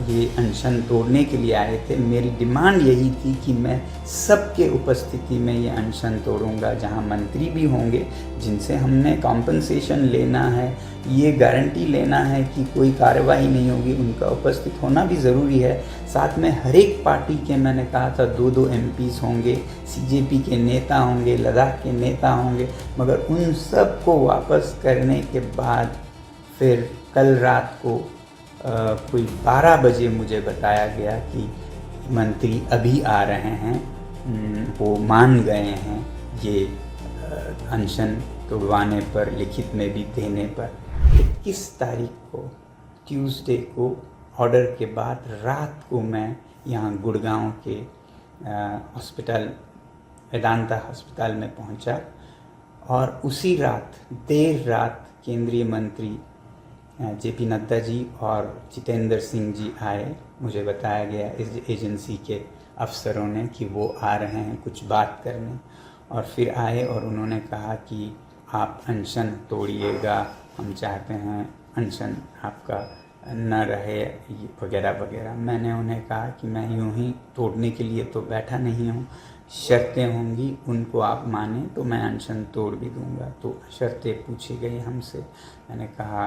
ये अनशन तोड़ने के लिए आए थे। मेरी डिमांड यही थी कि मैं सबके उपस्थिति में ये अनशन तोड़ूंगा, जहां मंत्री भी होंगे जिनसे हमने कॉम्पनसेशन लेना है, ये गारंटी लेना है कि कोई कार्रवाई नहीं होगी, उनका उपस्थित होना भी ज़रूरी है। साथ में हर एक पार्टी के, मैंने कहा था, 2-2 MPs होंगे, CJP के नेता होंगे, लद्दाख के नेता होंगे, मगर उन सब को वापस करने के बाद फिर कल रात को कोई 12 बजे मुझे बताया गया कि मंत्री अभी आ रहे हैं, वो मान गए हैं ये अनशन तोड़वाने पर, लिखित में भी देने पर। 21 तारीख को, ट्यूसडे को, ऑर्डर के बाद रात को मैं यहाँ गुड़गांव के हॉस्पिटल, वेदांता हॉस्पिटल में पहुँचा और उसी रात, देर रात, केंद्रीय मंत्री JP नड्डा जी और जितेंद्र सिंह जी आए। मुझे बताया गया इस एजेंसी के अफसरों ने कि वो आ रहे हैं कुछ बात करने, और फिर आए और उन्होंने कहा कि आप अनशन तोड़िएगा, हम चाहते हैं अनशन आपका न रहे, वगैरह वगैरह। मैंने उन्हें कहा कि मैं यूं ही तोड़ने के लिए तो बैठा नहीं हूँ, शर्तें होंगी, उनको आप माने तो मैं अनशन तोड़ भी दूंगा। तो शर्तें पूछी गई हमसे। मैंने कहा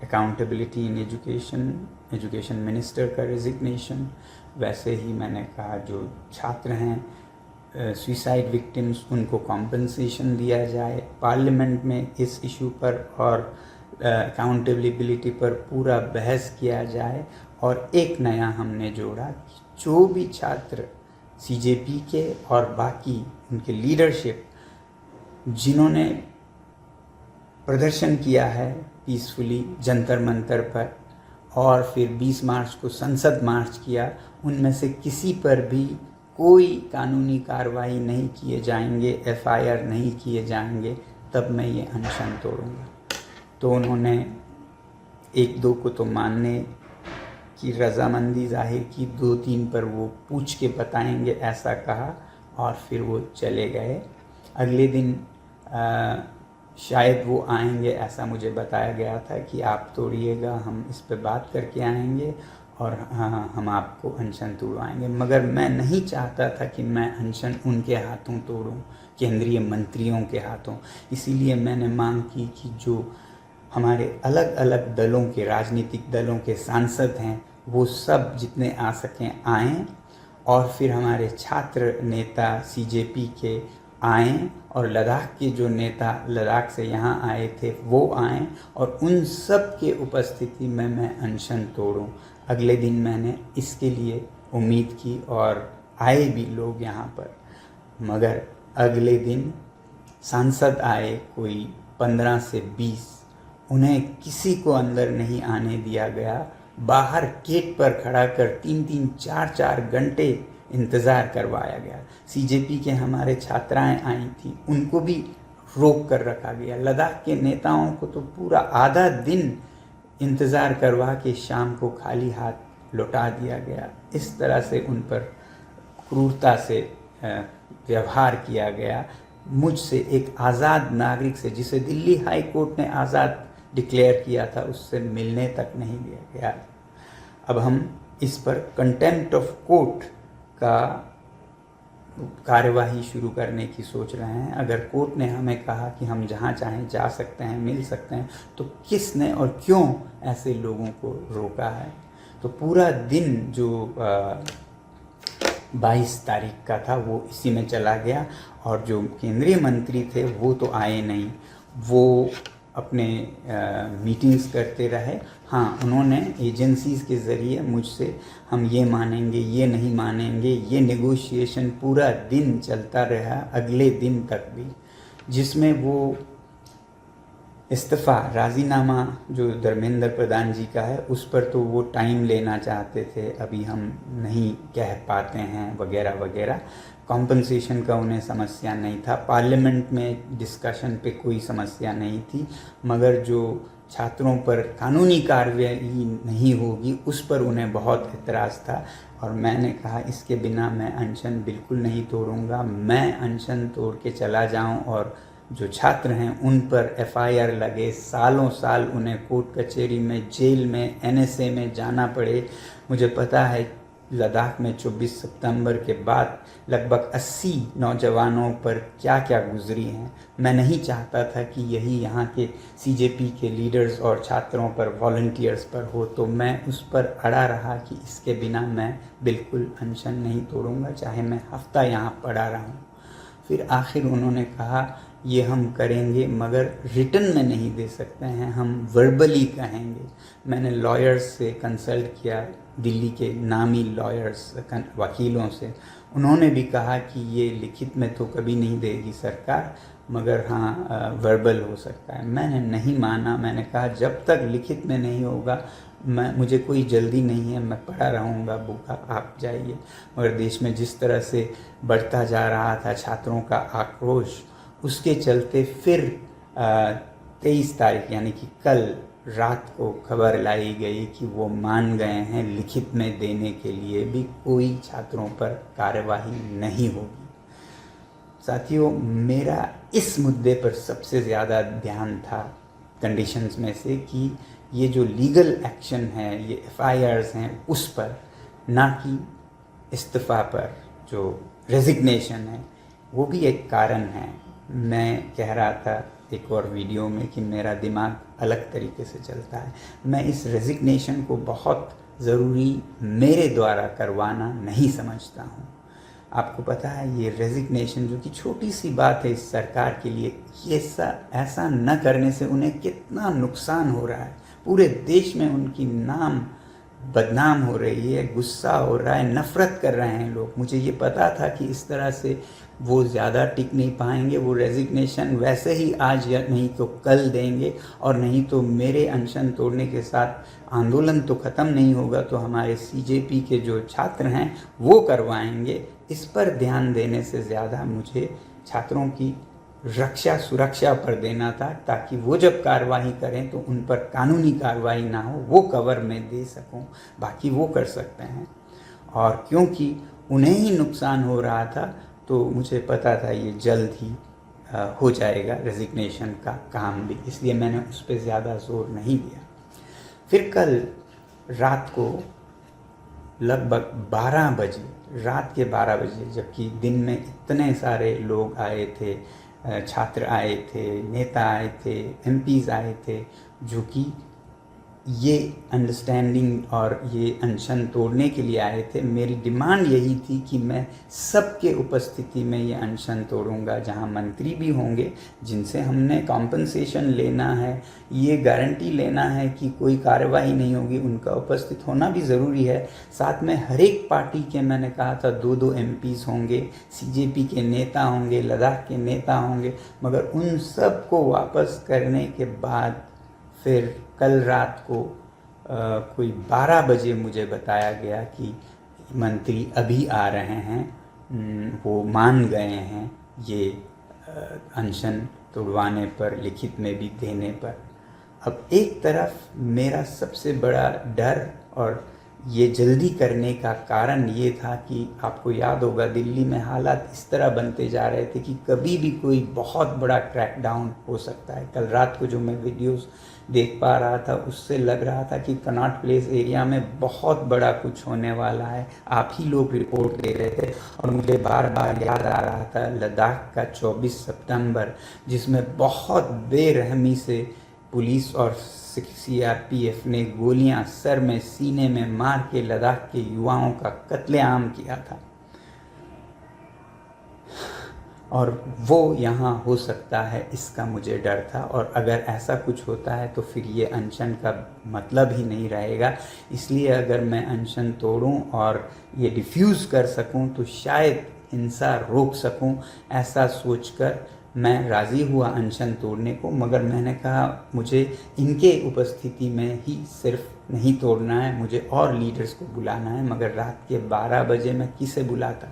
अकाउंटेबिलिटी इन एजुकेशन मिनिस्टर का रेजिग्नेशन, वैसे ही मैंने कहा जो छात्र हैं सुसाइड विक्टिम्स, उनको कॉम्पनसेशन दिया जाए, पार्लियामेंट में इस इशू पर और अकाउंटेबिलिटी पर पूरा बहस किया जाए। और एक नया हमने जोड़ा, जो भी छात्र CJP के और बाकी उनके लीडरशिप जिन्होंने प्रदर्शन किया है पीसफुली जंतर मंतर पर, और फिर 20 मार्च को संसद मार्च किया, उनमें से किसी पर भी कोई कानूनी कार्रवाई नहीं किए जाएंगे, FIR नहीं किए जाएंगे, तब मैं ये अनशन तोड़ूंगा। तो उन्होंने 1-2 को तो मानने की रजामंदी जाहिर की, 2-3 पर वो पूछ के बताएंगे ऐसा कहा, और फिर वो चले गए। अगले दिन शायद वो आएंगे, ऐसा मुझे बताया गया था कि आप तोड़िएगा, हम इस पे बात करके आएंगे और हम आपको अनशन तोड़वाएंगे। मगर मैं नहीं चाहता था कि मैं अनशन उनके हाथों तोड़ूं, केंद्रीय मंत्रियों के हाथों। इसीलिए मैंने मांग की कि जो हमारे अलग अलग दलों के, राजनीतिक दलों के सांसद हैं, वो सब जितने आ सकें आएँ, और फिर हमारे छात्र नेता CJP के आएँ, और लद्दाख के जो नेता लद्दाख से यहाँ आए थे वो आएँ, और उन सब के उपस्थिति में मैं अनशन तोड़ूं। अगले दिन मैंने इसके लिए उम्मीद की और आए भी लोग यहाँ पर। मगर अगले दिन सांसद आए कोई 15 से 20, उन्हें किसी को अंदर नहीं आने दिया गया। बाहर गेट पर खड़ा कर 3-3, 4-4 घंटे इंतज़ार करवाया गया। CJP के हमारे छात्राएं आई थी, उनको भी रोक कर रखा गया। लद्दाख के नेताओं को तो पूरा आधा दिन इंतज़ार करवा के शाम को खाली हाथ लौटा दिया गया। इस तरह से उन पर क्रूरता से व्यवहार किया गया। मुझसे, एक आज़ाद नागरिक से, जिसे दिल्ली हाई कोर्ट ने आज़ाद डिक्लेयर किया था, उससे मिलने तक नहीं दिया गया। अब हम इस पर कंटेम्प्ट ऑफ कोर्ट का कार्यवाही शुरू करने की सोच रहे हैं। अगर कोर्ट ने हमें कहा कि हम जहाँ चाहें जा सकते हैं, मिल सकते हैं, तो किसने और क्यों ऐसे लोगों को रोका है? तो पूरा दिन जो 22 तारीख का था वो इसी में चला गया। और जो केंद्रीय मंत्री थे वो तो आए नहीं, वो अपने मीटिंग्स करते रहे। हाँ, उन्होंने एजेंसीज़ के ज़रिए मुझसे हम ये मानेंगे, ये नहीं मानेंगे, ये नेगोशिएशन पूरा दिन चलता रहा, अगले दिन तक भी, जिसमें वो इस्तीफ़ा, राज़ीनामा जो धर्मेंद्र प्रधान जी का है, उस पर तो वो टाइम लेना चाहते थे, अभी हम नहीं कह पाते हैं, वगैरह वगैरह। कॉम्पनसेशन का उन्हें समस्या नहीं था, पार्लियामेंट में डिस्कशन पे कोई समस्या नहीं थी, मगर जो छात्रों पर कानूनी कार्रवाई नहीं होगी उस पर उन्हें बहुत एतराज़ था। और मैंने कहा इसके बिना मैं अनशन बिल्कुल नहीं तोड़ूंगा। मैं अनशन तोड़ के चला जाऊं और जो छात्र हैं उन पर एफआईआर लगे, सालों साल उन्हें कोर्ट कचहरी में, जेल में, एनएसए में जाना पड़े। मुझे पता है लद्दाख में 24 सितंबर के बाद लगभग 80 नौजवानों पर क्या क्या गुजरी हैं। मैं नहीं चाहता था कि यही यहाँ के सीजेपी के लीडर्स और छात्रों पर, वॉलंटियर्स पर हो, तो मैं उस पर अड़ा रहा कि इसके बिना मैं बिल्कुल अनशन नहीं तोड़ूंगा, चाहे मैं हफ्ता यहाँ पड़ा रहूँ। फिर आखिर उन्होंने कहा ये हम करेंगे मगर रिटन में नहीं दे सकते हैं, हम वर्बली कहेंगे। मैंने लॉयर्स से कंसल्ट किया, दिल्ली के नामी लॉयर्स, वकीलों से। उन्होंने भी कहा कि ये लिखित में तो कभी नहीं देगी सरकार, मगर हाँ वर्बल हो सकता है। मैंने नहीं माना। मैंने कहा जब तक लिखित में नहीं होगा मुझे कोई जल्दी नहीं है, मैं पड़ा रहूँगा भूखा, आप जाइए। मगर देश में जिस तरह से बढ़ता जा रहा था छात्रों का आक्रोश, उसके चलते फिर 23 तारीख यानी कि कल रात को खबर लाई गई कि वो मान गए हैं लिखित में देने के लिए भी कोई छात्रों पर कार्यवाही नहीं होगी। साथियों, मेरा इस मुद्दे पर सबसे ज़्यादा ध्यान था कंडीशंस में से कि ये जो लीगल एक्शन है, ये एफआईआर्स हैं, उस पर, ना कि इस्तीफ़ा पर। जो रेजिग्नेशन है वो भी एक कारण है। मैं कह रहा था एक और वीडियो में कि मेरा दिमाग अलग तरीके से चलता है। मैं इस रेजिग्नेशन को बहुत ज़रूरी मेरे द्वारा करवाना नहीं समझता हूँ। आपको पता है ये रेजिग्नेशन जो कि छोटी सी बात है इस सरकार के लिए, ये ऐसा न करने से उन्हें कितना नुकसान हो रहा है। पूरे देश में उनकी नाम बदनाम हो रही है, गुस्सा हो रहा है, नफ़रत कर रहे हैं लोग। मुझे ये पता था कि इस तरह से वो ज़्यादा टिक नहीं पाएंगे। वो रेजिग्नेशन वैसे ही आज या नहीं तो कल देंगे, और नहीं तो मेरे अनशन तोड़ने के साथ आंदोलन तो ख़त्म नहीं होगा, तो हमारे सीजेपी के जो छात्र हैं वो करवाएंगे। इस पर ध्यान देने से ज़्यादा मुझे छात्रों की रक्षा, सुरक्षा पर देना था, ताकि वो जब कार्रवाई करें तो उन पर कानूनी कार्रवाई ना हो, वो कवर में दे सकूं। बाकी वो कर सकते हैं। और क्योंकि उन्हें ही नुकसान हो रहा था तो मुझे पता था ये जल्द ही हो जाएगा रेजिग्नेशन का काम भी, इसलिए मैंने उस पर ज़्यादा जोर नहीं दिया। फिर कल रात को लगभग 12 बजे, रात के 12 बजे, जबकि दिन में इतने सारे लोग आए थे, छात्र आए थे, नेता आए थे, एमपीज़ आए थे, जो कि ये अंडरस्टैंडिंग और ये अनशन तोड़ने के लिए आए थे। मेरी डिमांड यही थी कि मैं सबके उपस्थिति में ये अनशन तोड़ूंगा, जहां मंत्री भी होंगे, जिनसे हमने कॉम्पनसेशन लेना है, ये गारंटी लेना है कि कोई कार्रवाई नहीं होगी, उनका उपस्थित होना भी ज़रूरी है। साथ में हर एक पार्टी के, मैंने कहा था 2-2 एमपीज़ होंगे, सीजेपी के नेता होंगे, लद्दाख के नेता होंगे। मगर उन सब को वापस करने के बाद फिर कल रात को कोई 12 बजे मुझे बताया गया कि मंत्री अभी आ रहे हैं, वो मान गए हैं ये अनशन तोड़वाने पर, लिखित में भी देने पर। अब एक तरफ मेरा सबसे बड़ा डर और ये जल्दी करने का कारण ये था कि आपको याद होगा दिल्ली में हालात इस तरह बनते जा रहे थे कि कभी भी कोई बहुत बड़ा क्रैकडाउन हो सकता है। कल रात को जो मैं वीडियोस देख पा रहा था उससे लग रहा था कि कनॉट प्लेस एरिया में बहुत बड़ा कुछ होने वाला है। आप ही लोग रिपोर्ट दे रहे थे और मुझे बार बार याद आ रहा था लद्दाख का 24 सितंबर, जिसमें बहुत बेरहमी से पुलिस और सीआरपीएफ ने गोलियां सर में, सीने में मार के लद्दाख के युवाओं का कत्लेआम किया था। और वो यहाँ हो सकता है, इसका मुझे डर था। और अगर ऐसा कुछ होता है तो फिर ये अनशन का मतलब ही नहीं रहेगा। इसलिए अगर मैं अनशन तोड़ूं और ये डिफ्यूज़ कर सकूं तो शायद हिंसा रोक सकूं, ऐसा सोचकर मैं राज़ी हुआ अनशन तोड़ने को। मगर मैंने कहा मुझे इनके उपस्थिति में ही सिर्फ नहीं तोड़ना है, मुझे और लीडर्स को बुलाना है। मगर रात के 12 बजे मैं किसे बुलाता,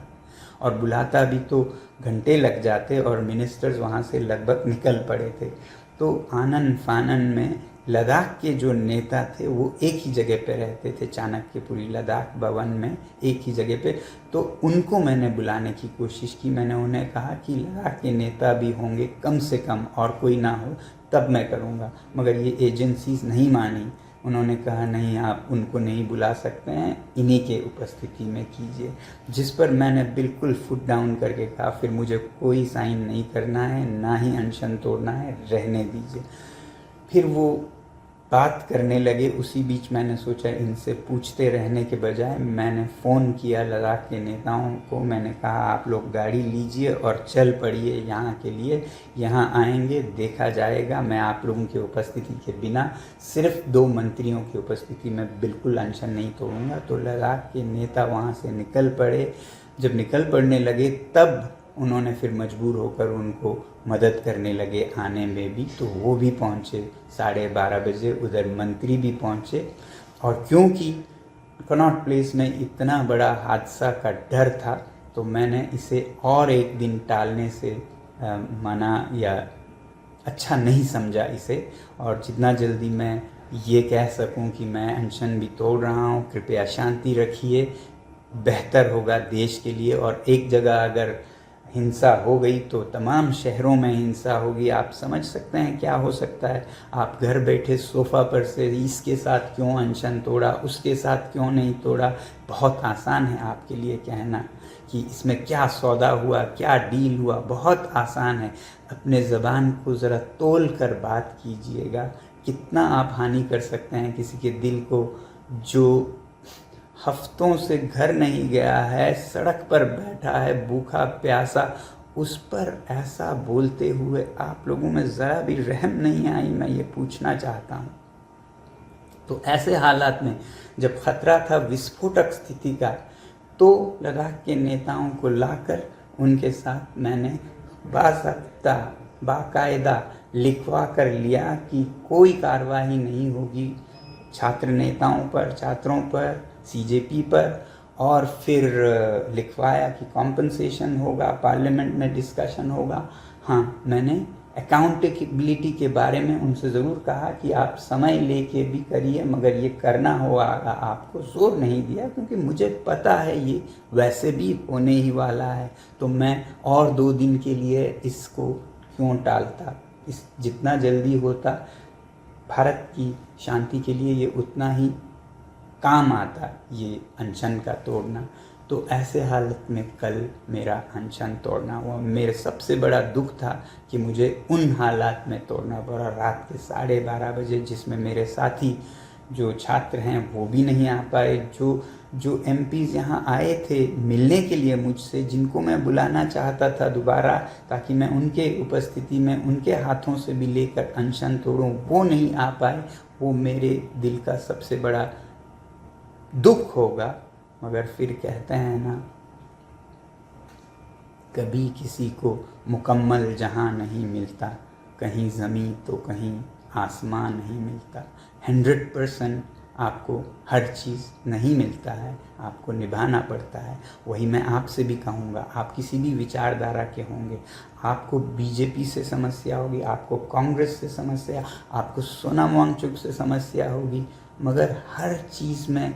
और बुलाता भी तो घंटे लग जाते और मिनिस्टर्स वहाँ से लगभग निकल पड़े थे। तो आनन फानन में लद्दाख के जो नेता थे वो एक ही जगह पे रहते थे, चाणक्यपुरी लद्दाख भवन में एक ही जगह पे। तो उनको मैंने बुलाने की कोशिश की। मैंने उन्हें कहा कि लद्दाख के नेता भी होंगे कम से कम, और कोई ना हो तब मैं करूँगा, मगर ये एजेंसीज नहीं मानी। उन्होंने कहा नहीं, आप उनको नहीं बुला सकते हैं, इन्हीं के उपस्थिति में कीजिए। जिस पर मैंने बिल्कुल फुट डाउन करके कहा फिर मुझे कोई साइन नहीं करना है, ना ही अनशन तोड़ना है, रहने दीजिए। फिर वो बात करने लगे। उसी बीच मैंने सोचा इनसे पूछते रहने के बजाय मैंने फ़ोन किया लद्दाख के नेताओं को। मैंने कहा आप लोग गाड़ी लीजिए और चल पड़िए यहाँ के लिए, यहाँ आएंगे, देखा जाएगा। मैं आप लोगों की उपस्थिति के बिना सिर्फ 2 मंत्रियों की उपस्थिति में बिल्कुल अनशन नहीं तोड़ूंगा। तो लद्दाख के नेता वहाँ से निकल पड़े। जब निकल पड़ने लगे तब उन्होंने फिर मजबूर होकर उनको मदद करने लगे आने में भी। तो वो भी पहुँचे 12:30 बजे, उधर मंत्री भी पहुँचे। और क्योंकि कनॉट प्लेस में इतना बड़ा हादसा का डर था तो मैंने इसे और एक दिन टालने से मना या अच्छा नहीं समझा इसे। और जितना जल्दी मैं ये कह सकूं कि मैं अनशन भी तोड़ रहा हूं, कृपया शांति रखिए, बेहतर होगा देश के लिए। और एक जगह अगर हिंसा हो गई तो तमाम शहरों में हिंसा होगी। आप समझ सकते हैं क्या हो सकता है। आप घर बैठे सोफ़ा पर से इसके साथ क्यों अनशन तोड़ा, उसके साथ क्यों नहीं तोड़ा। बहुत आसान है आपके लिए कहना कि इसमें क्या सौदा हुआ, क्या डील हुआ, बहुत आसान है। अपने ज़बान को ज़रा तोल कर बात कीजिएगा। कितना आप हानि कर सकते हैं किसी के दिल को, जो हफ्तों से घर नहीं गया है, सड़क पर बैठा है भूखा प्यासा, उस पर ऐसा बोलते हुए आप लोगों में ज़रा भी रहम नहीं आई। मैं ये पूछना चाहता हूँ। तो ऐसे हालात में जब खतरा था विस्फोटक स्थिति का, तो लद्दाख के नेताओं को लाकर उनके साथ मैंने बाकायदा लिखवा कर लिया कि कोई कार्रवाई नहीं होगी छात्र नेताओं पर, छात्रों पर, सीजेपी पर। और फिर लिखवाया कि कॉम्पनसेशन होगा, पार्लियामेंट में डिस्कशन होगा। हाँ, मैंने अकाउंटेबिलिटी के बारे में उनसे ज़रूर कहा कि आप समय लेके भी करिए, मगर ये करना होगा आपको। जोर नहीं दिया क्योंकि मुझे पता है ये वैसे भी होने ही वाला है। तो मैं और 2 दिन के लिए इसको क्यों टालता। इस जितना जल्दी होता भारत की शांति के लिए ये उतना ही काम आता, ये अनशन का तोड़ना। तो ऐसे हालत में कल मेरा अनशन तोड़ना हुआ। मेरे सबसे बड़ा दुख था कि मुझे उन हालात में तोड़ना पड़ा, रात के 12:30 बजे, जिसमें मेरे साथी जो छात्र हैं वो भी नहीं आ पाए। जो एमपीज़ यहाँ आए थे मिलने के लिए मुझसे, जिनको मैं बुलाना चाहता था दोबारा ताकि मैं उनके उपस्थिति में उनके हाथों से भी लेकर अनशन तोड़ूं, वो नहीं आ पाए। वो मेरे दिल का सबसे बड़ा दुख होगा। मगर फिर कहते हैं ना, कभी किसी को मुकम्मल जहां नहीं मिलता, कहीं ज़मीं तो कहीं आसमान नहीं मिलता। 100% आपको हर चीज़ नहीं मिलता है, आपको निभाना पड़ता है। वही मैं आपसे भी कहूँगा, आप किसी भी विचारधारा के होंगे, आपको बीजेपी से समस्या होगी, आपको कांग्रेस से समस्या, आपको सोनम वांगचुक से समस्या होगी, मगर हर चीज़ में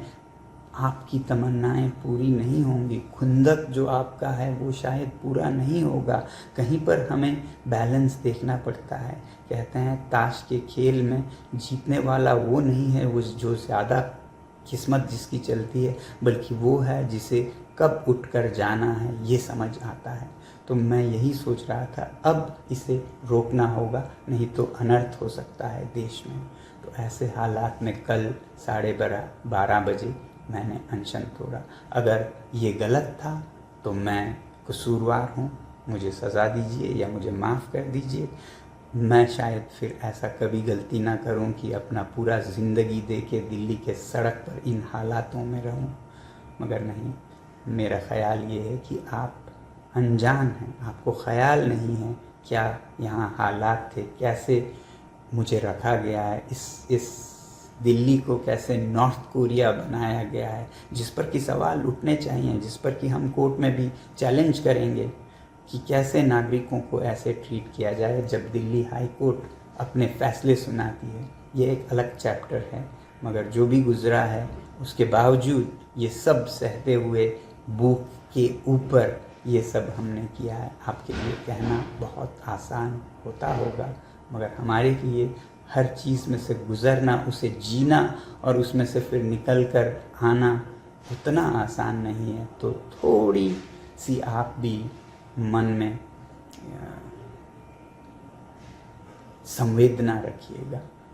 आपकी तमन्नाएं पूरी नहीं होंगी। खुंदक जो आपका है वो शायद पूरा नहीं होगा। कहीं पर हमें बैलेंस देखना पड़ता है। कहते हैं ताश के खेल में जीतने वाला वो नहीं है वो जो ज़्यादा किस्मत जिसकी चलती है, बल्कि वो है जिसे कब उठकर जाना है ये समझ आता है। तो मैं यही सोच रहा था, अब इसे रोकना होगा, नहीं तो अनर्थ हो सकता है देश में। तो ऐसे हालात में कल 12:30 बजे मैंने अनशन तोड़ा। अगर ये गलत था तो मैं कसूरवार हूँ, मुझे सज़ा दीजिए या मुझे माफ़ कर दीजिए। मैं शायद फिर ऐसा कभी गलती ना करूं कि अपना पूरा ज़िंदगी दे के दिल्ली के सड़क पर इन हालातों में रहूं। मगर नहीं, मेरा ख़्याल ये है कि आप अनजान हैं, आपको ख़्याल नहीं है क्या यहाँ हालात थे, कैसे मुझे रखा गया है, इस दिल्ली को कैसे नॉर्थ कोरिया बनाया गया है, जिस पर कि सवाल उठने चाहिए, जिस पर कि हम कोर्ट में भी चैलेंज करेंगे कि कैसे नागरिकों को ऐसे ट्रीट किया जाए जब दिल्ली हाई कोर्ट अपने फैसले सुनाती है। ये एक अलग चैप्टर है, मगर जो भी गुज़रा है उसके बावजूद ये सब सहते हुए भूख के ऊपर ये सब हमने किया है। आपके लिए कहना बहुत आसान होता होगा, मगर हमारे लिए हर चीज़ में से गुज़रना, उसे जीना और उसमें से फिर निकल कर आना उतना आसान नहीं है। तो थोड़ी सी आप भी मन में संवेदना रखिएगा।